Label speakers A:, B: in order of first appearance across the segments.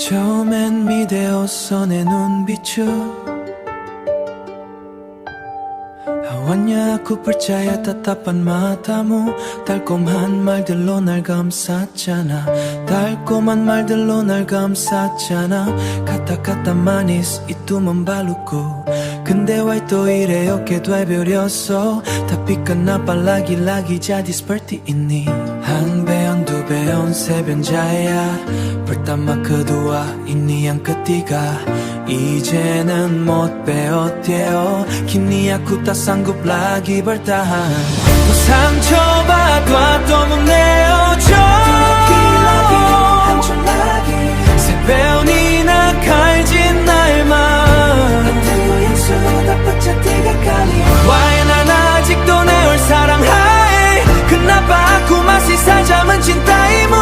A: 처음엔 미대어서 내 눈비추 왔냐 aku percaya tatapan matamu 달콤한 말들로 날 감쌌잖아 달콤한 말들로 날 감쌌잖아 kata-kata manis itu membalutku 근데 why to 이렇게 돼버렸어 Tapi kenapa lagi-lagi jadi seperti ini 한 배연 두 배연 세 변자야 Pertama kedua ini yang ketiga 이제는 못 배웠대요 Kini aku tak sanggup lagi bertahan 또 상처받아 또 못 내어줘 한 줄 lagi 세 배연이나 갈진 나의 마음 같은 거양 수다 뻗쳐 tiga kali Why 난 아직도 내 걸 사랑해 Kenapa aku masih saja mencintaimu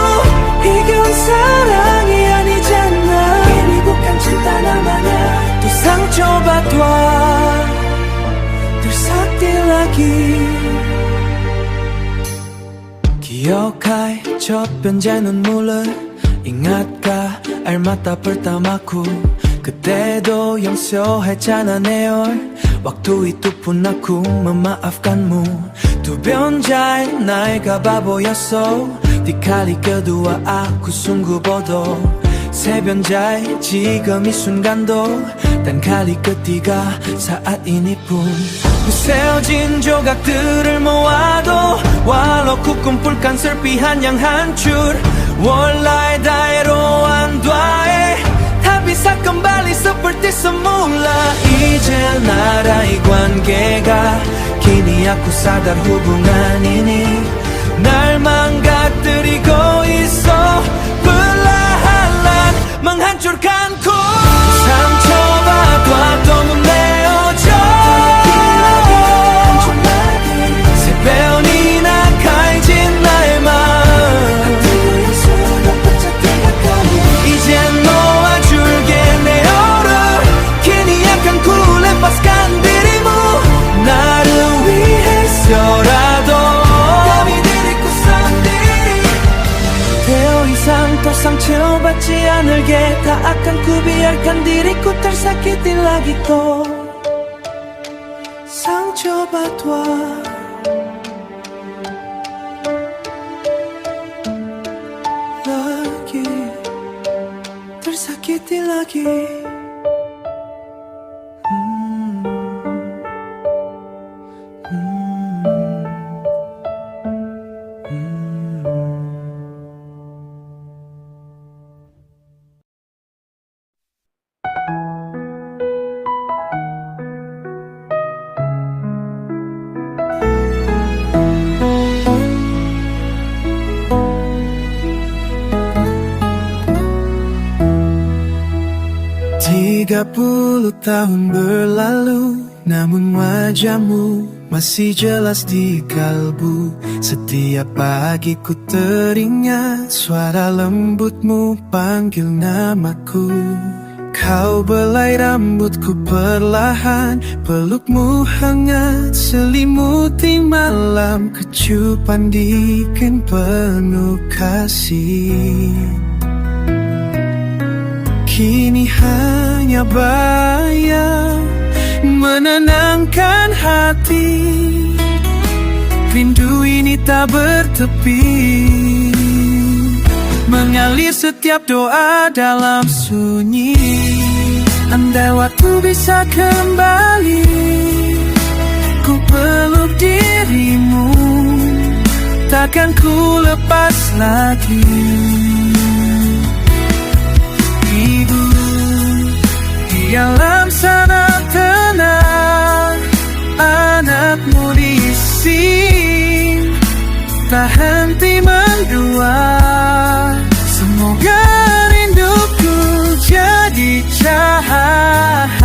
A: 이게 온 사랑이 아니잖아 ini bukan cinta namanya 또 상처받아 tersakiti lagi 기억할 첫 번째 눈물을 ingatkah air mata pertamaku 그때도 용서했잖아 내 waktu itu pun aku memaafkanmu 두 변자의 나이가 바보였어 di kali kedua aku sungguh bodoh 세 변자의 지금 이 순간도 단 kali ketiga saat ini pun 부세어진 조각들을 moado walau ku kumpulkan serpihan yang hancur Walai daeroan duae tak bisa kembali seperti semula 이제 나라의 관계가 kini aku sadar hubungan ini 날 망가뜨리고 있어 perlahan menghancurkanku 상처받아 또 못 내어줘 세 배연이나 갈진 나의 마음 이젠 놓아줄게 내 얼음 괜히 약한 kulepaskan dirimu 나를 위해서라도 더 상처받지 않을게 다 akan ku biarkan diriku tersakiti lagi 또 상처받아 lagi tersakiti lagi Tiga puluh tahun berlalu namun wajahmu masih jelas di kalbu Setiap pagi ku teringat suara lembutmu panggil namaku Kau belai rambutku perlahan pelukmu hangat selimuti malam kecupan bikin penuh kasih Kini hanya bayang menenangkan hati Rindu ini tak bertepi Mengalir setiap doa dalam sunyi Andai waktu bisa kembali Ku peluk dirimu Takkan ku lepas lagi Ibu, di alam sana tenang Anakmu di sini tak henti mendua Semoga rinduku jadi cahaya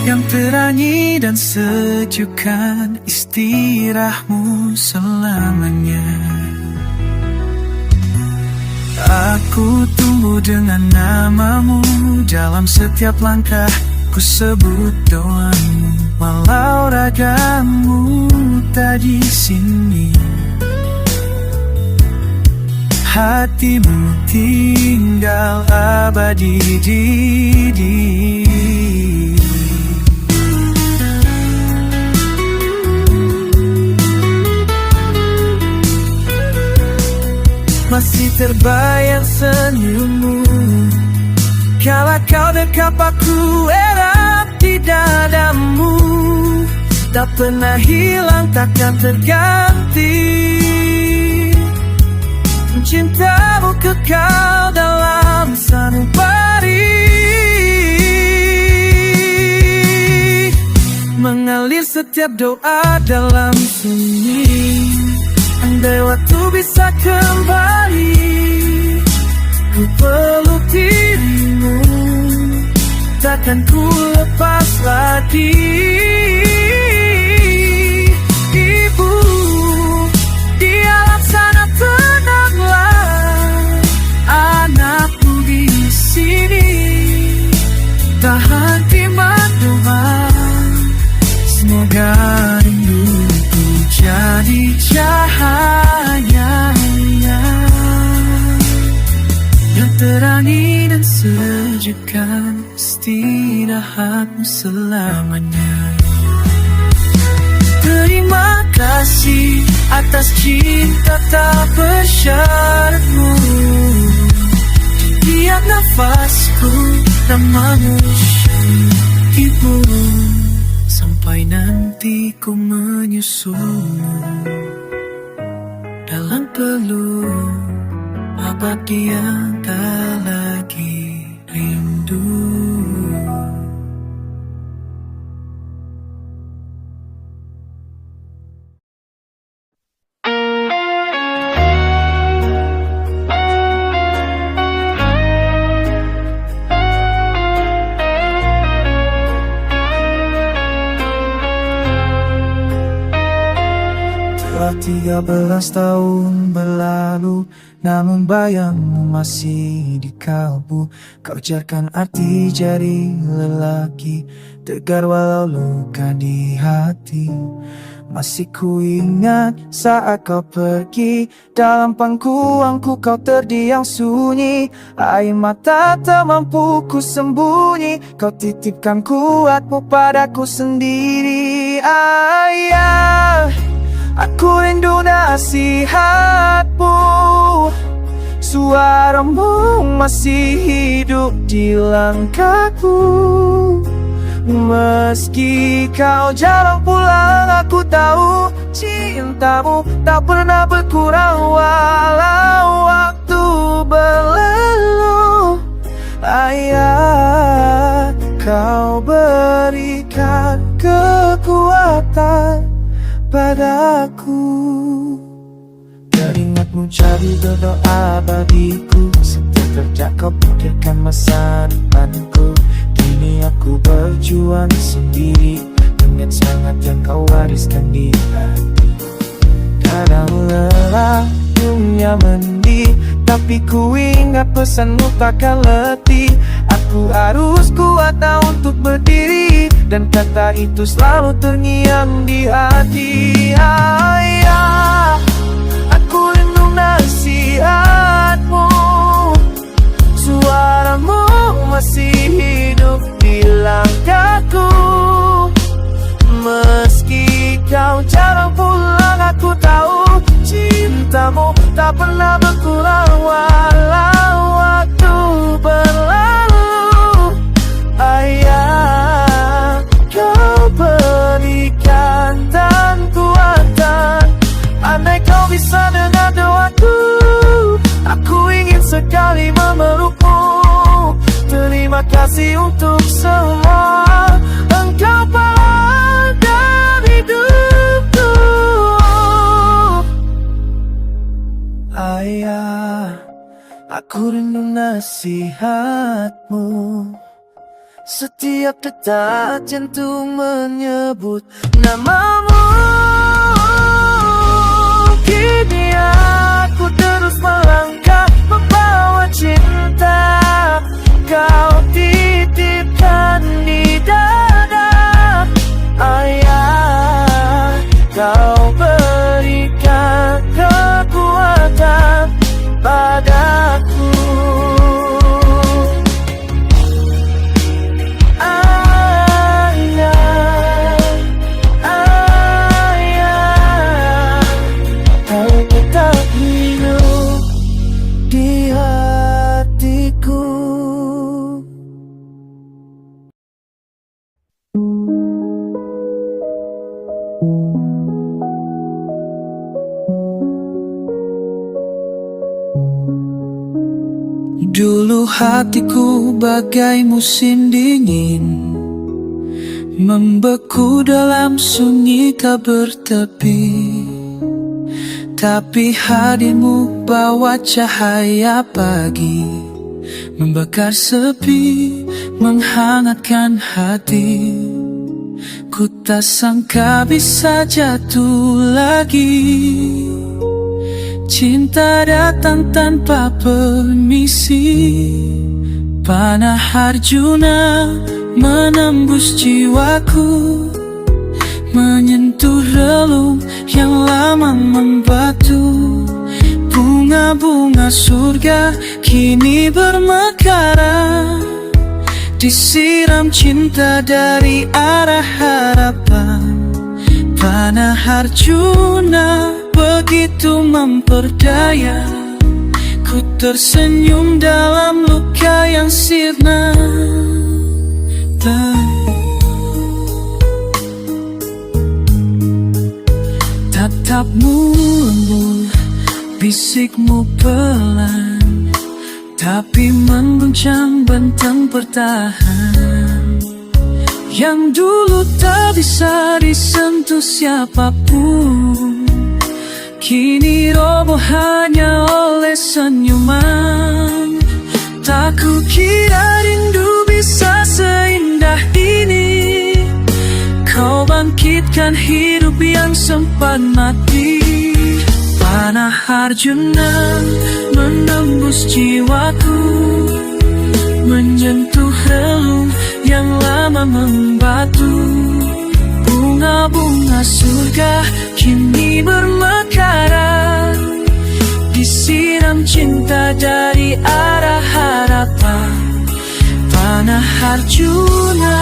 A: Yang terangi dan sejukkan istirahatmu selamanya Aku tumbuh dengan namamu Dalam setiap langkah ku sebut doamu Walau ragamu tak di sini hatimu tinggal abadi di masih terbayang senyummu kala kau dekap aku erat di dadamu. Tak pernah hilang, takkan terganti. Cintamu kekal dalam sanubari, mengalir setiap doa dalam sunyi. Andai waktu bisa kembali, ku peluk dirimu, takkan ku lepas lagi. Ibu, di alam sana tenanglah, anakku di sini tahan timbang doa. Semoga rinduku jadi cahaya yang terangi dan sejukkan istirahatmu selamanya. Terima kasih atas cinta tak bersyaratmu. Tiap nafasku namamu Ibu, sampai nanti ku menyusulmu dalam peluk abadi yang tak lagi rindu. Telah 13 tahun berlalu, namun bayangmu masih di kalbu. Kau ujarkan arti jari lelaki, tegar walau luka di hati. Masih ku ingat saat kau pergi, dalam pangkuanku kau terdiam sunyi. Air mata tak mampu ku sembunyi, kau titipkan kuatmu padaku sendiri. Ayah, aku rindu nasihatmu, suaramu masih hidup di langkahku. Meski kau jarang pulang, aku tahu cintamu tak pernah berkurang walau waktu berlalu. Ayah, kau berikan kekuatan padaku. Teringatmu jadi doa bagiku, setiap kerja kau pikirkan masa depanku. Kini aku berjuang sendiri dengan semangat yang kau wariskan di hati. Kadang lelah, dunia mendih, tapi ku ingat pesanmu takkan letih. Aku harus kuat untuk berdiri, dan kata itu selalu terngiang di hati. Ayah, aku rindu nasihatmu, suaramu masih hidup di langkahku. Meski kau jarang pulang, aku tahu cintamu tak pernah berkurang walau waktu berlalu. Ayah, kau berikan dan kuatan. Andai kau bisa dengar doaku, aku ingin sekali memelukmu. Terima kasih untuk semua, engkau pahlawan dari hidupku. Ayah, aku rindu nasihatmu, setiap detak jantung menyebut namamu. Kini aku terus melangkah membawa cinta, kau titipkan di dada. Ayah, kau berikan kekuatan hatiku bagai musim dingin, membeku dalam sunyi tak bertepi. Tapi hadirmu bawa cahaya pagi, membakar sepi, menghangatkan hati. Ku tak sangka bisa jatuh lagi. Cinta datang tanpa permisi, panah Arjuna menembus jiwaku, menyentuh relung yang lama membatu. Bunga-bunga surga kini bermekaran, disiram cinta dari arah harapan. Panah Arjuna begitu memperdaya, ku tersenyum dalam luka yang sirna. Tatapmu lembut, bisikmu pelan, tapi mengguncang benteng pertahanan yang dulu tak bisa disentuh siapapun, kini roboh hanya oleh senyuman. Tak kukira rindu bisa seindah ini, kau bangkitkan hidup yang sempat mati. Panah Arjuna menembus jiwaku, menyentuh relung yang lama membatu. Bunga-bunga surga kini bermekaran, disiram cinta dari arah harapan. Panah Arjuna.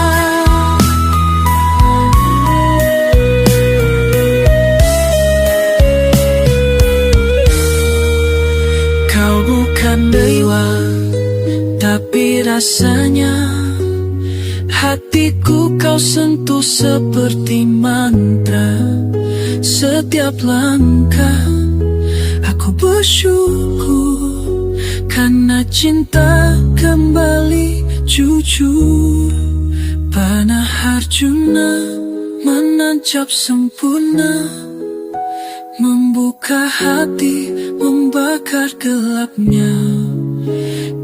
A: Kau bukan dewa, tapi rasanya hatiku kau sentuh seperti mantra. Setiap langkah aku bersyukur, karena cinta kembali jujur. Panah Arjuna menancap sempurna, membuka hati, membakar gelapnya.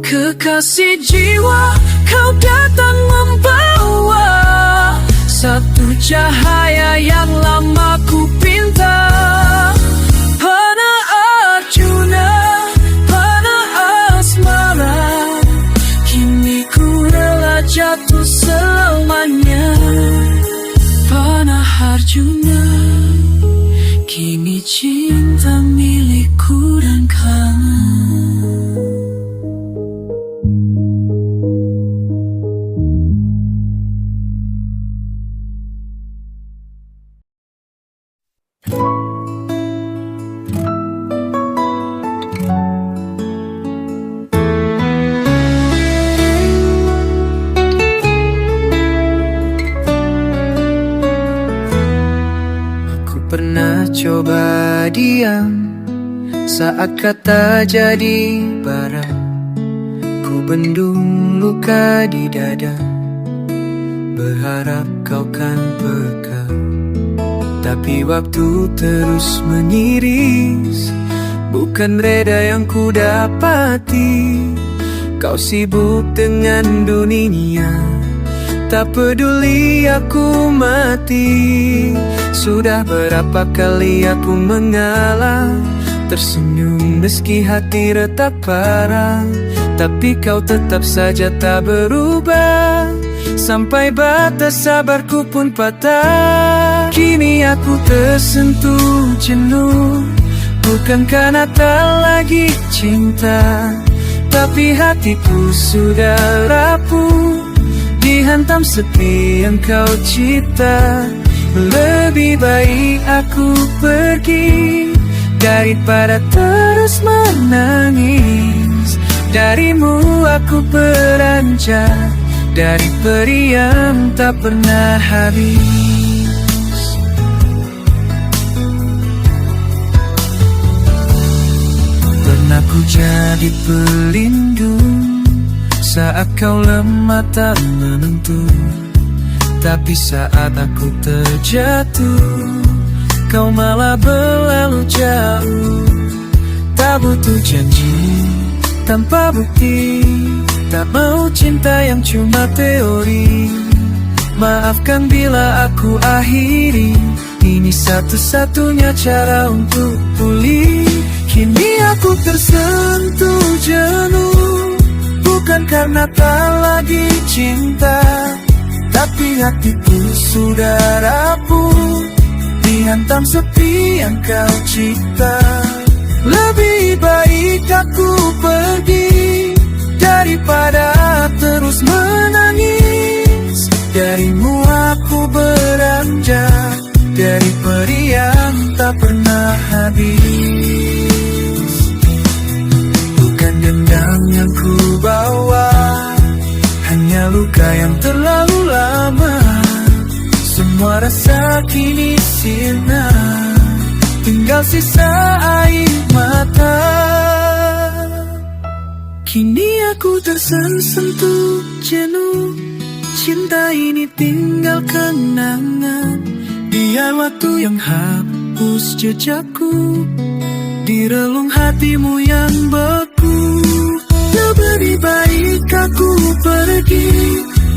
A: Kekasih jiwa, kau datang membawa satu cahaya yang lama ku pinta. Panah Arjuna, panah asmara, kini ku rela jatuh selamanya. Panah Arjuna, kini cinta milikku dan kamu. Pernah coba diam saat kata jadi bara, ku bendung luka di dada, berharap kau kan peka. Tapi waktu terus mengiris, bukan reda yang ku dapati. Kau sibuk dengan dunia, tak peduli aku mati. Sudah berapa kali aku mengalah, tersenyum meski hati retak parah. Tapi kau tetap saja tak berubah, sampai batas sabarku pun patah. Kini aku tersentuh jenuh, bukan karena tak lagi cinta, tapi hatiku sudah rapuh, dihantam sepi yang kau cipta. Lebih baik aku pergi daripada terus menangis. Darimu aku beranjak, dari peri yang tak pernah habis. Pernah ku jadi pelindung, saat kau lemah tak menentu, tapi saat aku terjatuh, kau malah berlalu jauh. Tak butuh janji tanpa bukti, tak mau cinta yang cuma teori. Maafkan bila aku akhiri, ini satu-satunya cara untuk pulih. Kini aku tersentuh jenuh, bukan karena tak lagi cinta, tapi hatiku sudah rapuh, dihantam sepi yang kau cipta. Lebih baik aku pergi daripada terus menangis. Darimu aku beranjak, dari peri yang tak pernah habis. Bukan dendam yang ku bawa, hanya luka yang terlalu lama. Semua rasa kini sirna, tinggal sisa air mata. Kini aku tersentuh jenuh, cinta ini tinggal kenangan. Biar waktu yang hapus jejakku di relung hatimu yang beku. Lebih baik aku pergi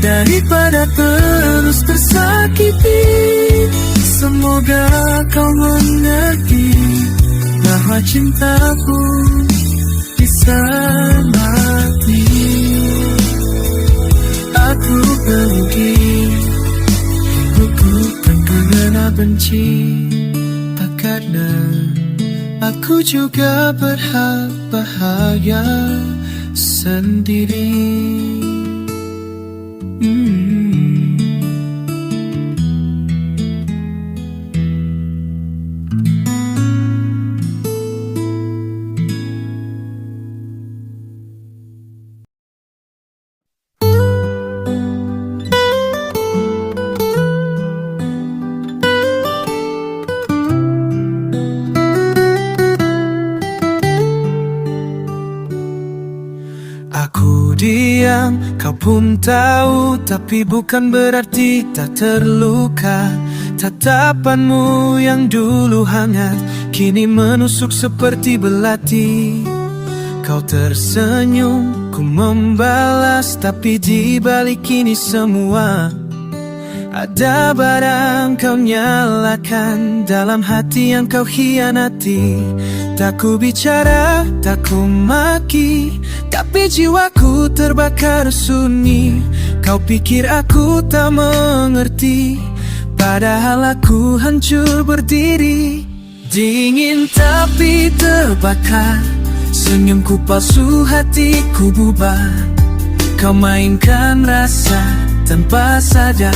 A: daripada terus tersakiti. Semoga kau mengerti bahwa cintaku bisa mati. Aku pergi, bukan karena benci, tak karena aku juga berhak bahagia sendiri. Diam, kau pun tahu, tapi bukan berarti tak terluka. Tatapanmu yang dulu hangat, kini menusuk seperti belati. Kau tersenyum, ku membalas, tapi di balik ini semua ada barang kau nyalakan dalam hati yang kau hianati. Tak ku bicara, tak ku maki, tapi jiwaku terbakar sunyi. Kau pikir aku tak mengerti, padahal aku hancur berdiri. Dingin tapi terbakar, senyumku palsu, hatiku bubar. Kau mainkan rasa tanpa sadar,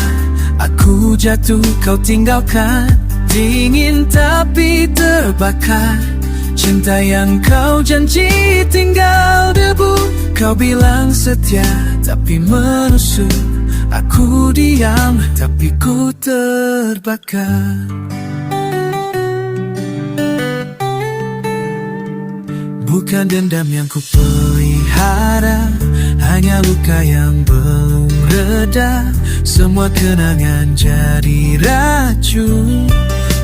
A: aku jatuh, kau tinggalkan. Dingin tapi terbakar, cinta yang kau janji tinggal debu. Kau bilang setia tapi menusuk, aku diam tapi ku terbakar. Bukan dendam yang ku pelihara, hanya luka yang belum reda. Semua kenangan jadi racun,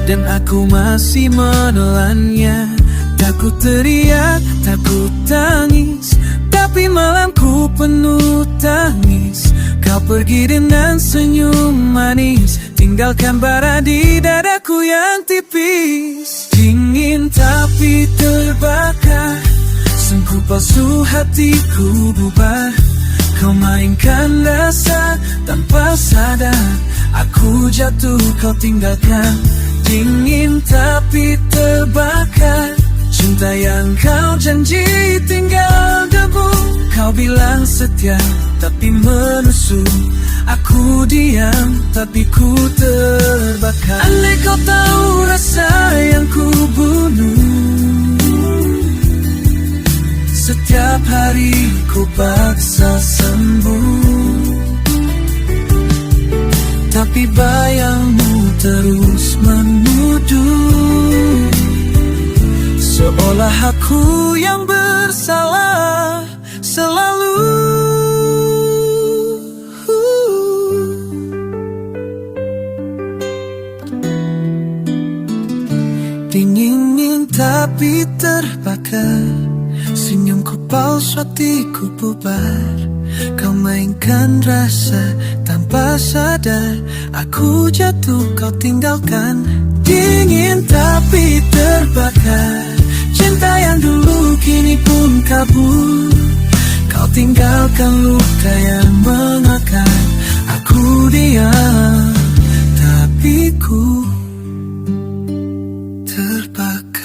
A: dan aku masih menelannya. Takut teriak, takut tangis, tapi malamku penuh tangis. Kau pergi dengan senyum manis, tinggalkan bara di dadaku yang tipis. Dingin tapi terbakar, sengku palsu, hatiku bubar. Kau mainkan rasa tanpa sadar, aku jatuh, kau tinggalkan. Dingin tapi terbakar, cinta yang kau janji tinggal debu. Kau bilang setia tapi menusuk, aku diam tapi ku terbakar. Andai kau tahu rasa yang ku bunuh, setiap hari ku paksa sembuh, tapi bayangmu terus menuduh, seolah aku yang bersalah selalu. tapi terbakar. Senyumku palsu, hatiku bubar. Kau mainkan rasa tanpa sadar. Aku jatuh, kau tinggalkan. Dingin tapi terbakar. Cinta yang dulu kini pun kabur. Kau tinggalkan luka yang mengakar. Aku diam, tapi ku terbakar.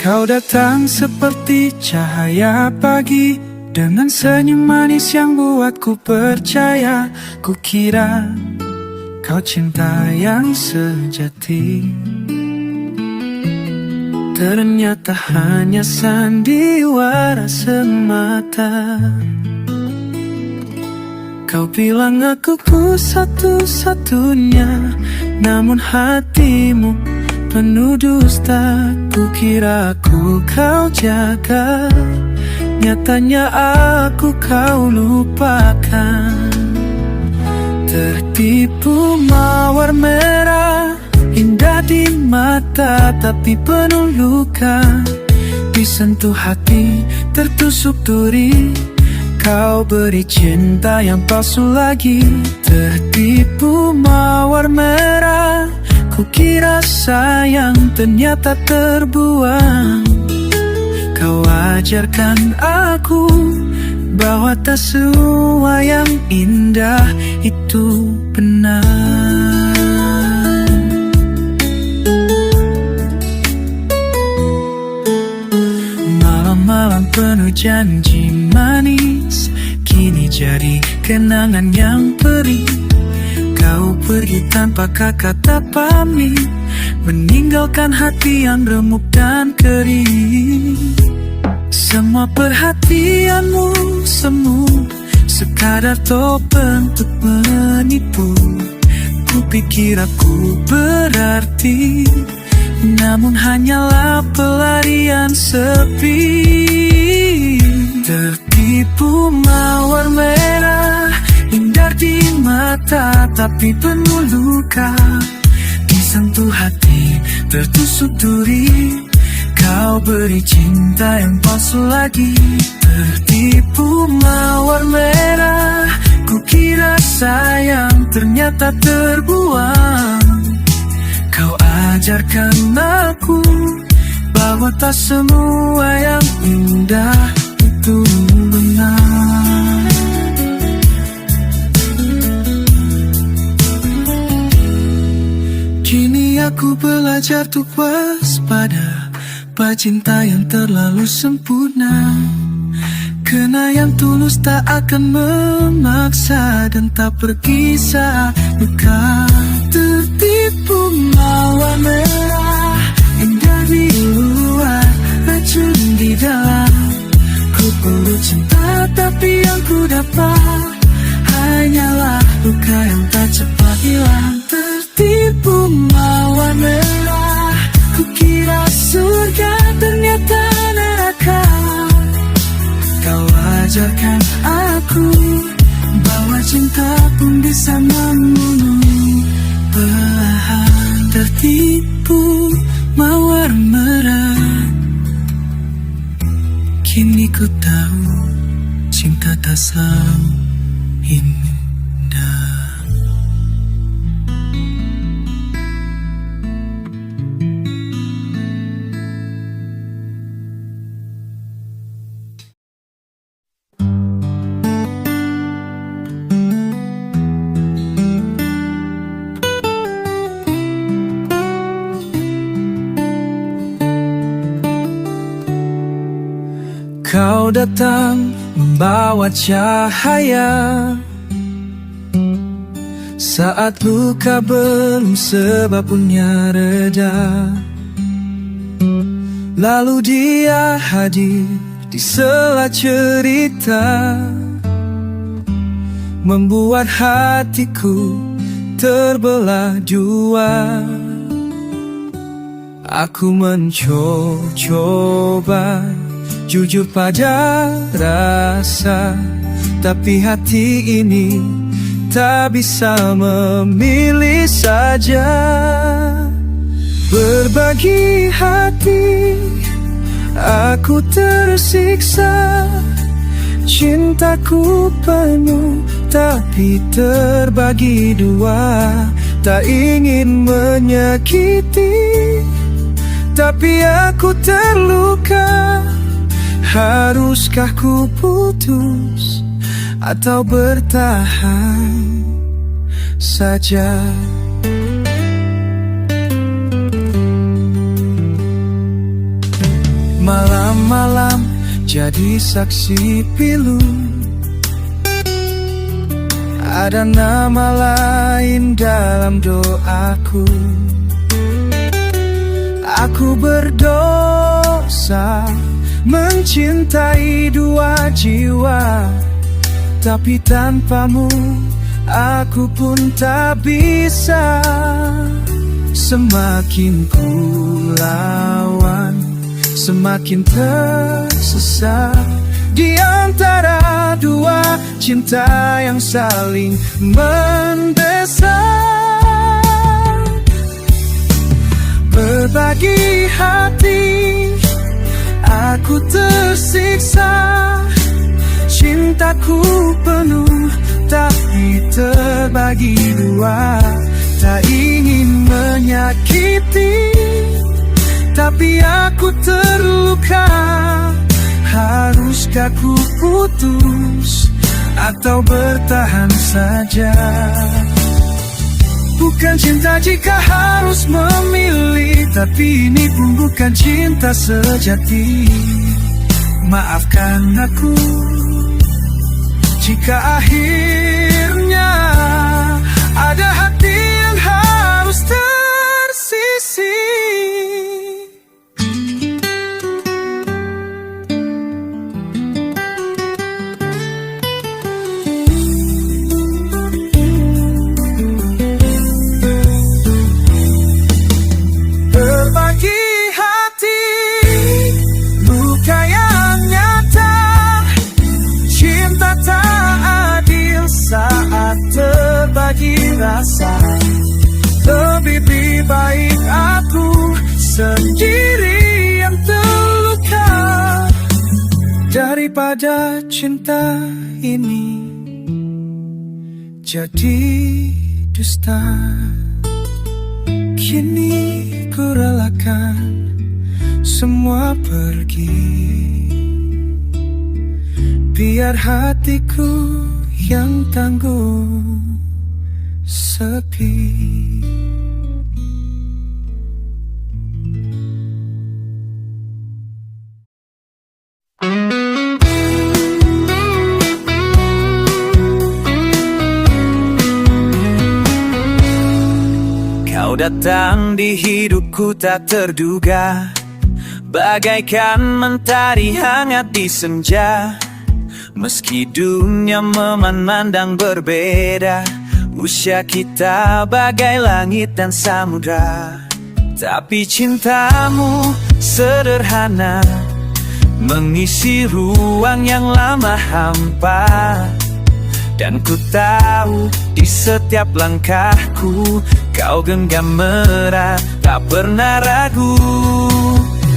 A: Kau datang seperti cahaya pagi, dengan senyum manis yang buatku percaya. Kukira kau cinta yang sejati, ternyata hanya sandiwara semata. Kau bilang aku satu-satunya, namun hatimu penuh dusta. Kukira aku kau jaga, nyatanya aku kau lupakan. Tertipu mawar merah, indah di mata tapi penuh luka. Disentuh hati, tertusuk duri. Kau beri cinta yang palsu lagi. Tertipu mawar merah, kukira sayang, ternyata terbuang. Kau ajarkan aku bahwa tak semua yang indah itu benar. Malam-malam penuh janji manis, kini jadi kenangan yang perih. Kau pergi tanpa kata pamit, meninggalkan hati yang remuk dan kering. Semua perhatianmu semu, sekadar topeng untuk menipu. Kupikir aku berarti, namun hanyalah pelarian sepi. Tertipu mawar merah, indah di mata tapi penuh luka. Disentuh hati, tertusuk duri. Kau beri cinta yang palsu lagi. Tertipu mawar merah, kukira sayang, ternyata terbuang. Kau ajarkan aku bahwa tak semua yang indah itu benar. Kini aku belajar untuk waspada, cinta yang terlalu sempurna. Kena yang tulus tak akan memaksa, dan tak pergi saat luka. Tertipu mawar merah, indah di luar, racun di dalam. Ku perlu cinta tapi yang ku dapat hanyalah luka yang tak cepat hilang. Tertipu mawar merah, kukira surga ternyata neraka. Kau ajarkan aku bahwa cinta pun bisa membunuh perlahan. Tertipu mawar merah, kini ku tahu cinta tak selalu indah. Kau datang membawa cahaya, Saat luka belum sebabnya reda, lalu dia hadir di sela cerita, membuat hatiku terbelah dua. Aku mencoba jujur pada rasa, tapi hati ini tak bisa memilih saja. Berbagi hati, aku tersiksa. Cintaku penuh, tapi terbagi dua. Tak ingin menyakiti, tapi aku terluka. Haruskah ku putus atau bertahan saja? Malam-malam jadi saksi pilu, ada nama lain dalam doaku. Aku berdosa mencintai dua jiwa, tapi tanpamu aku pun tak bisa. Semakin ku lawan, semakin tersesat di antara dua cinta yang saling mendesak. Berbagi hati, aku tersiksa. Cintaku penuh, tapi terbagi dua. Tak ingin menyakiti, tapi aku terluka. Haruskah ku putus atau bertahan saja? Bukan cinta jika harus memilih, tapi ini pun bukan cinta sejati. Maafkan aku jika akhirnya ada hati yang harus tersisih. Berbagi hati, luka yang nyata. Cinta tak adil saat terbagi rasa. Lebih baik aku sendiri yang terluka, daripada cinta ini jadi dusta. Kini ku relakan semua pergi, biar hatiku yang tanggung sepi. Kau datang di hidupku tak terduga, bagaikan mentari hangat di senja. Meski dunia memandang berbeda, usia kita bagai langit dan samudra. Tapi cintamu sederhana, mengisi ruang yang lama hampa. Dan ku tahu di setiap langkahku kau genggam erat, tak pernah ragu.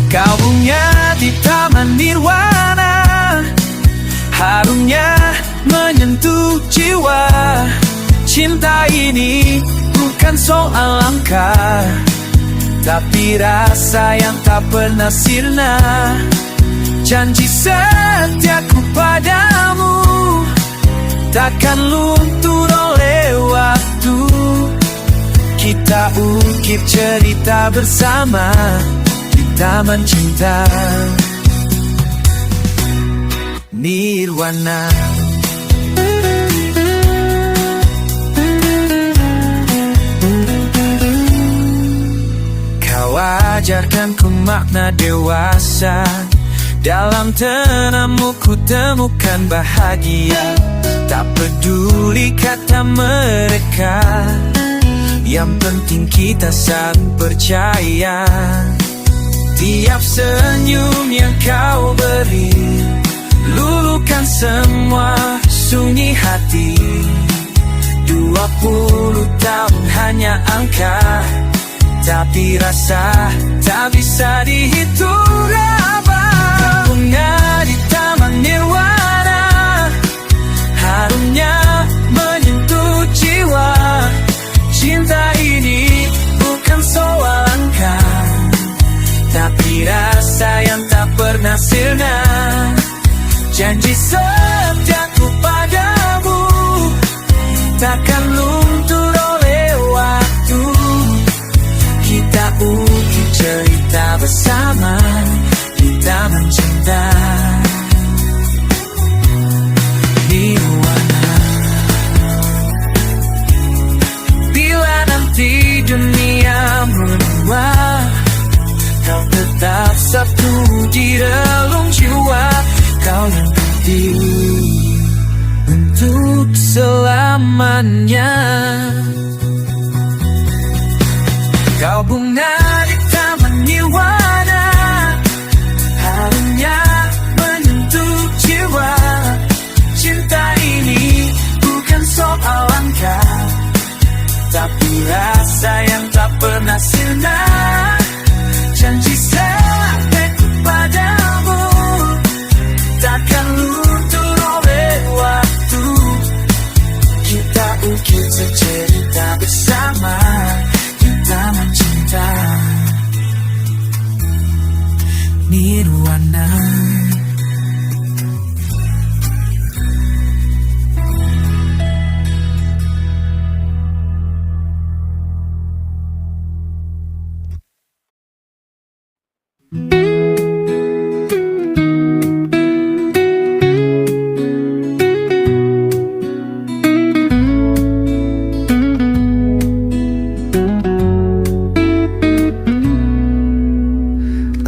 A: Kau bunga di taman nirwana, harumnya menyentuh jiwa. Cinta ini bukan soal angka, tapi rasa yang tak pernah sirna. Janji setiaku padamu takkan luntur oleh waktu. Kita ukir cerita bersama di taman cinta nirwana. Kau ajarkan ku makna dewasa, dalam tenangmu ku temukan bahagia. Tak peduli kata mereka, yang penting kita saling percaya. Tiap senyum yang kau beri luluhkan semua sunyi hati. 20 tahun hanya angka, tapi rasa tak bisa dihitung. Kau bunga di taman nirwana, harumnya menyentuh jiwa. Cinta ini bukan soal angka, tapi rasa yang tak pernah sirna. Janji setiaku padamu takkan luntur oleh waktu. Kita ukir cerita bersama di taman cinta nirwana. Bila nanti dunia menua, kau tetap satu di relung jiwa. Kau yang penting untuk selamanya. Kau bunga di taman nirwana, harumnya menyentuh jiwa. Cinta ini bukan soal angka, tapi rasa yang tak pernah sirna. Janji seteku padamu takkan luntur oleh waktu. Kita ukir cerita bersama di taman cinta nirwana.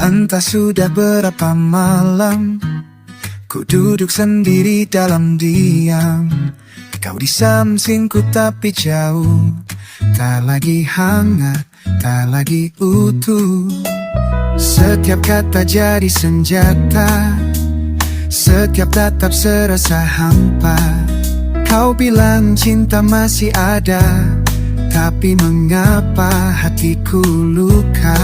A: Entah sudah berapa malam ku duduk sendiri dalam diam. Kau di sampingku tapi jauh, tak lagi hangat, tak lagi utuh. Setiap kata jadi senjata, setiap tatap serasa hampa. Kau bilang cinta masih ada, tapi mengapa hatiku luka?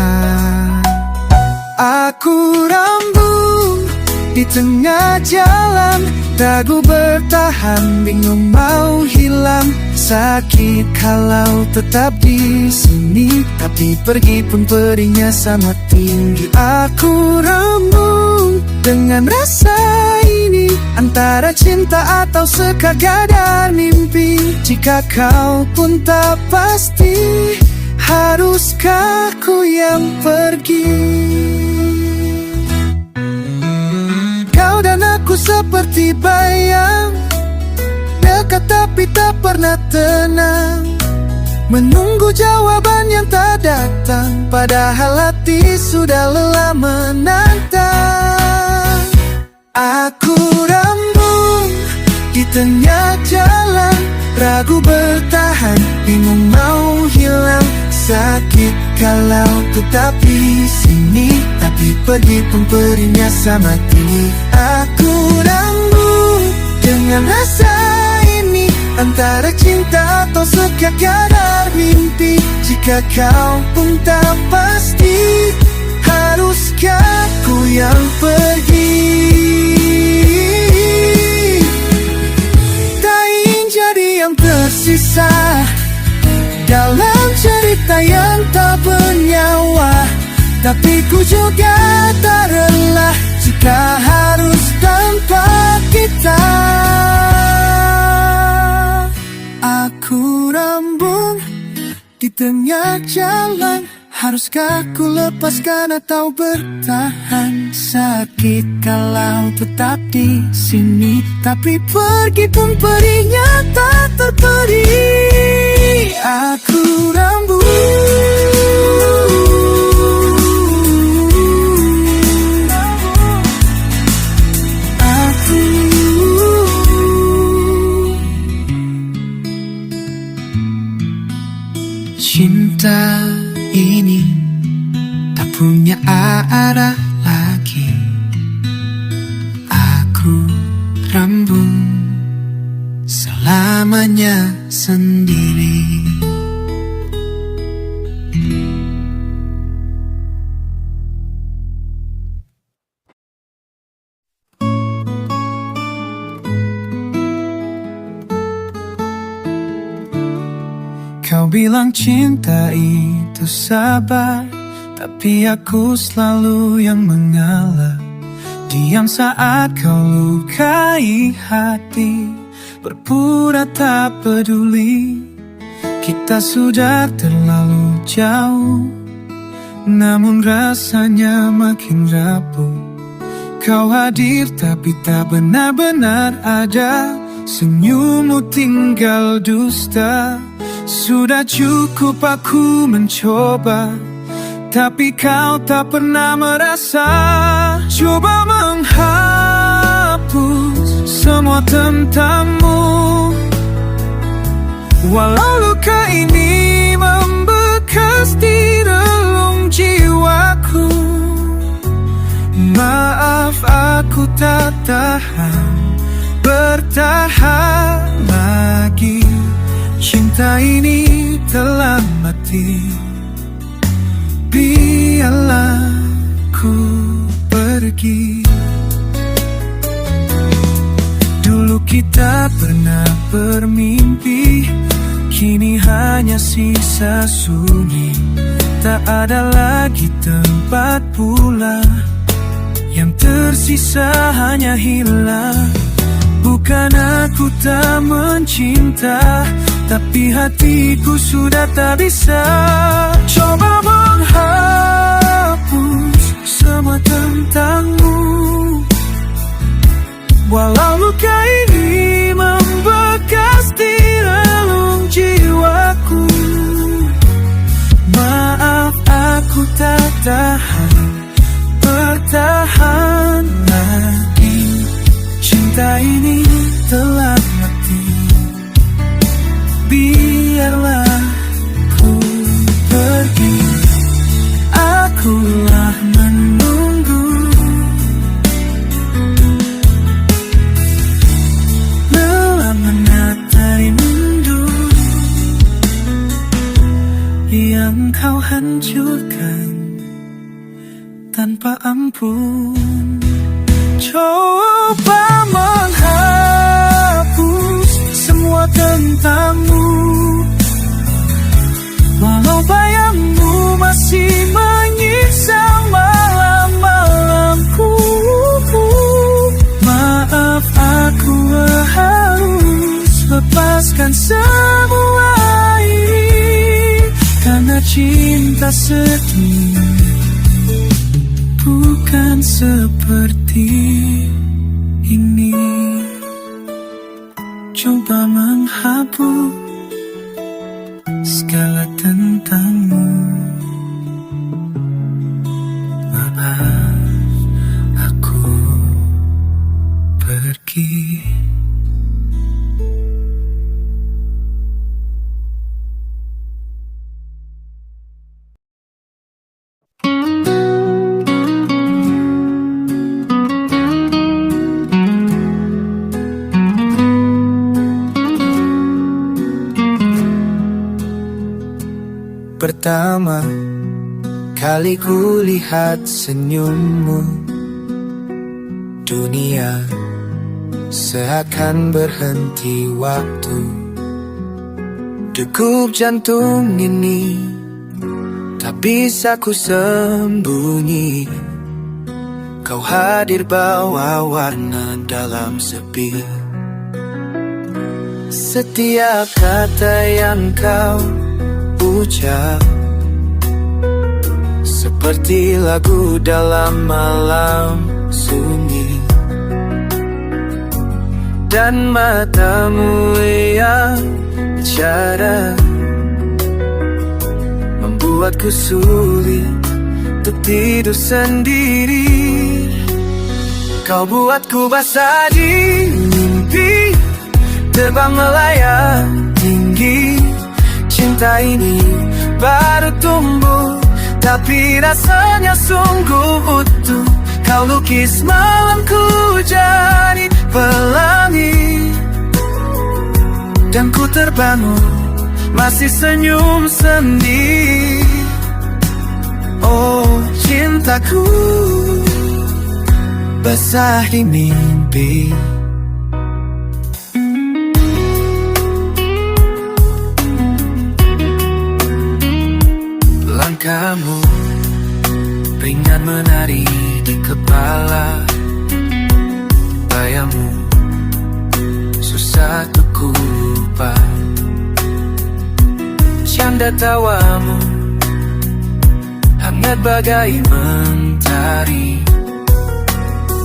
A: Aku rambut di tengah jalan, ragu bertahan, bingung mau hilang. Sakit kalau tetap di sini, tapi pergi pun perihnya sama tinggi. Aku rembung dengan rasa ini, antara cinta atau sekadar mimpi. Jika kau pun tak pasti, haruskah ku yang pergi? Kau dan aku seperti bayang, dekat tapi tak pernah tenang, menunggu jawaban yang tak datang, padahal hati sudah lelah menantang. Aku rembung di tengah jalan, ragu bertahan, bingung mau hilang. Sakit kalau tetap di sini, tapi pergi pun perihnya sama tinggi. Aku rembung dengan rasa ini, antara cinta atau sekadar mimpi. Jika kau pun tak pasti, haruskah ku yang pergi? Tak ingin jadi yang tersisa dalam cerita yang tak bernyawa, tapi ku juga tak rela jika harus tanpa kita. Aku rembung di tengah jalan, haruskah ku lepaskan atau bertahan? Sakit kalau tetap di sini, tapi pergi pun perihnya tak terperi. Aku rembung tak ada lagi. Aku rembung selamanya sendiri. Kau bilang cinta itu sabar, tapi aku selalu yang mengalah. Diam saat kau lukai hati, berpura tak peduli. Kita sudah terlalu jauh, namun rasanya makin rapuh. Kau hadir tapi tak benar-benar ada, senyummu tinggal dusta. Sudah cukup aku mencoba, tapi kau tak pernah merasa. Coba menghapus semua tentangmu, walau luka ini membekas di relung jiwaku. Maaf aku tak tahan bertahan lagi. Cinta ini telah mati, biarlah ku pergi. Dulu kita pernah bermimpi, kini hanya sisa sunyi. Tak ada lagi tempat pula, yang tersisa hanya hilang. Bukan aku tak mencinta, tapi hatiku sudah tak bisa. Coba menghapus semua tentangmu, walau luka ini membekas di relung jiwaku. Maaf aku tak tahan bertahan lagi. Cinta ini telah mati, biarlah ku pergi. Akulah menunggu, lelah menata rindu yang kau hancurkan tanpa ampun. Coba menghapus semua tentangmu, walau bayangmu masih menyiksa malam-malamku. Maaf aku harus lepaskan semua ini, karena cinta sedih bukan seperti ini. Coba menghapus segala tentangmu. Maaf aku pergi. Pertama kali ku lihat senyummu, dunia seakan berhenti waktu. Degup jantung ini tak bisa ku sembunyi. Kau hadir bawa warna dalam sepi. Setiap kata yang kau ucap seperti lagu dalam malam sunyi. Dan matamu yang bicara membuatku sulit untuk tidur sendiri. Kau buatku basah di mimpi, terbang melayang tinggi. Cinta ini baru tumbuh, tapi rasanya sungguh utuh. Kau lukis malamku jadi pelangi, dan ku terbangun masih senyum sendiri. Oh cintaku, basahi mimpi. Langkahmu ringan menari di kepala, bayangmu susah untuk ku lupa. Canda tawamu hangat bagai mentari,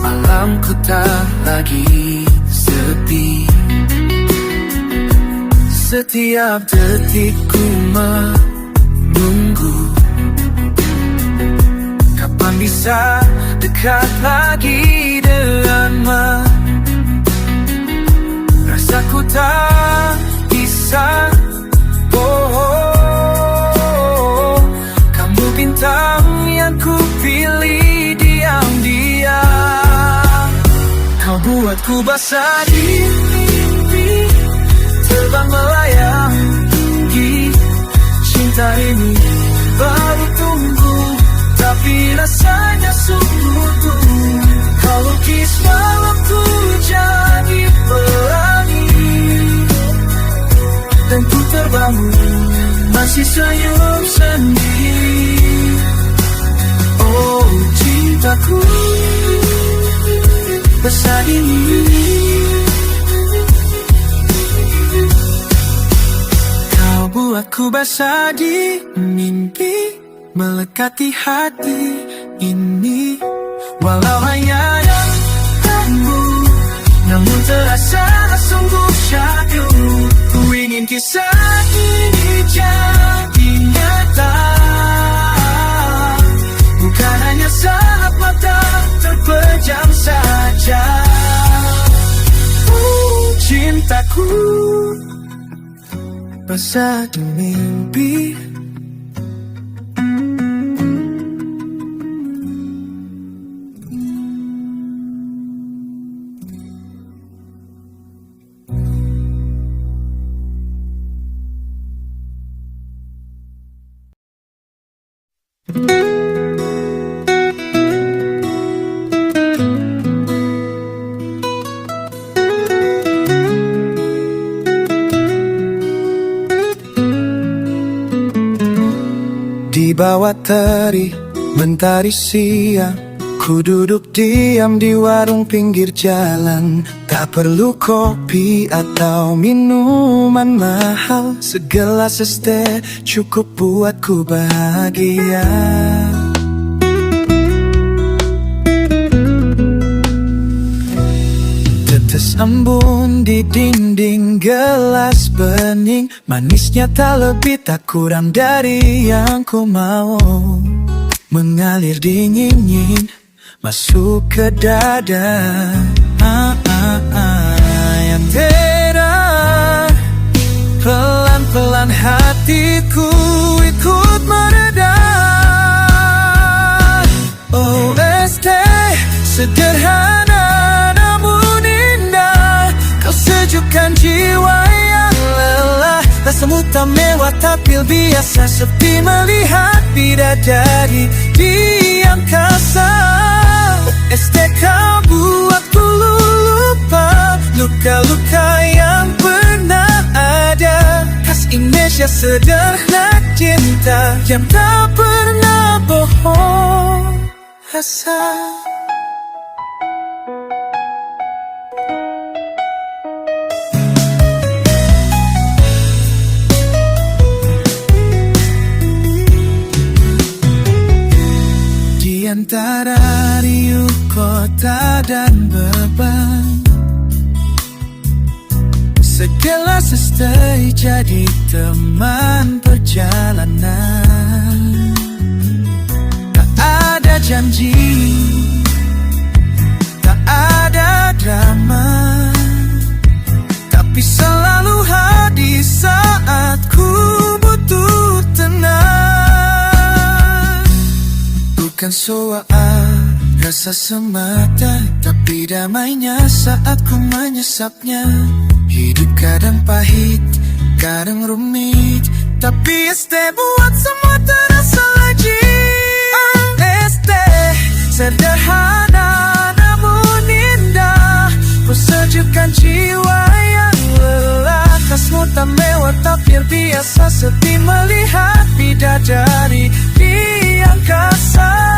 A: malamku tak lagi sepi. Setiap detikku menunggu, kapan bisa dekat lagi denganmu. Rasaku tak bisa. Kamu bintang yang ku pilih diam-diam. Kau buatku basah di mimpi, terbang melayang tinggi. Cinta ini baru tumbuh, tapi rasanya sungguh utuh. Kau lukis malamku jadi pelangi, dan ku terbangun masih senyum sendiri. Oh cintaku, basah ini. Kau buatku basah di mimpi, melekati hati ini. Walau hanya yang kamu, namun terasa sungguh syahdu. Ku ingin kisah ini jadi nyata, bukan hanya saat mata terpejam saja. Cintaku, basah di mimpi. Di bawah terik mentari siang, ku duduk diam di warung pinggir jalan. Tak perlu kopi atau minuman mahal, segelas es teh cukup buatku bahagia. Tetes embun di dinding gelas bening, manisnya tak lebih tak kurang dari yang ku mau. Mengalir dingin masuk ke dada. Yang terang, pelan-pelan hatiku ikut mereda. Oh es teh sederhana namun indah, kau sejukkan jiwa yang lelah. Rasamu tak mewah tapi biasa, sepi melihat bidadari di angkasa. Es teh kau buatku lupa luka-luka yang pernah ada. Khas Indonesia sederhana cinta yang tak pernah bohong rasa. Di antara riuh kota dan beban, segelas es teh jadi teman perjalanan. Tak ada janji, tak ada drama, tapi selalu hadir saat ku butuh tenang. Soal rasa semata, tapi damainya saat ku menyesapnya. Hidup kadang pahit, kadang rumit, tapi ST buat semua terasa legit. ST sederhana namun indah, persejukkan jiwa yang lelah. Kasmu tak mewah tak biasa, sedih melihat bidadari di angkasa.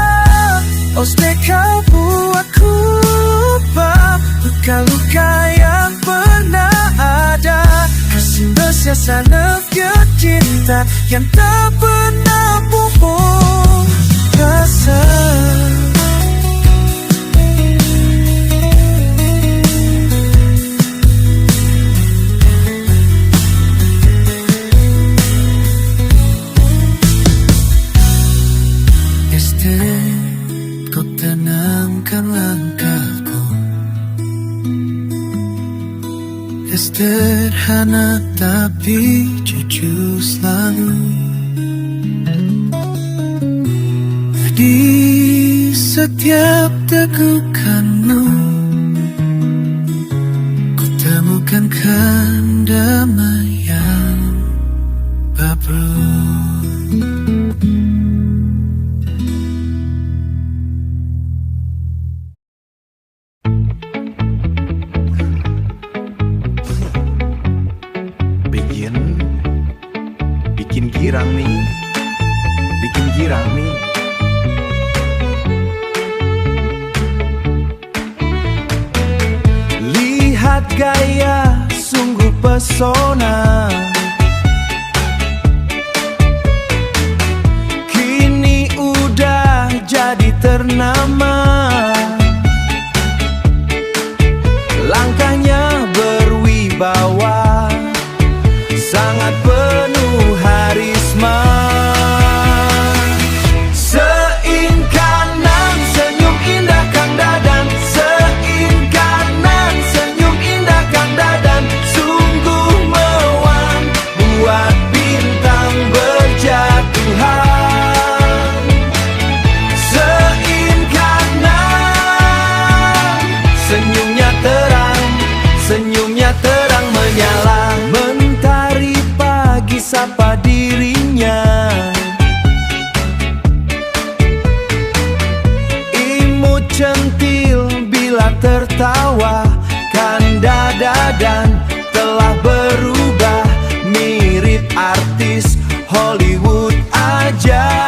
A: ST kau buatku lupa luka-luka yang pernah ada. Kasih bersiasa nafkah cinta yang tak pernah bohong rasa. Kau tenangkan langkahku, sederhana tapi jujur selalu. Di setiap tegukanmu ku temukan kedamaian baru.
B: Bikin girang nih, bikin girang nih. Lihat gaya sungguh pesona, kini udah jadi ternama. Langkahnya berwibawa, sangat penuh harisma. Seinkanan senyum indah Kang Dadan, seinkanan senyum indah Kang Dadan. Sungguh mewan buat bintang berjatuhan. Seinkanan senyumnya terang, senyumnya terang menyala. Sapa dirinya, imut centil bila tertawa. Kanda Dadan telah berubah, mirip artis Hollywood aja.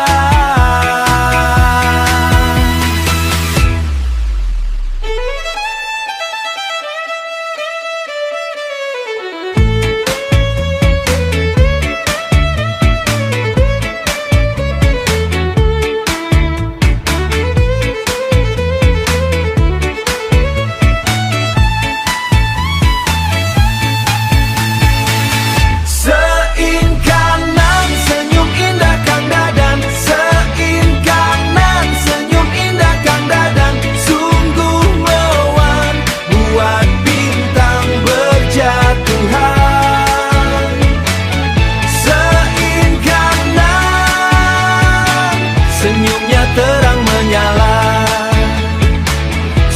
B: Senyumnya terang menyala,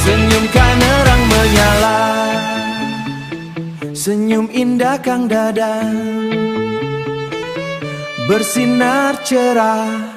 B: senyumkan nerang menyala. Senyum indah Kang Dadan bersinar cerah.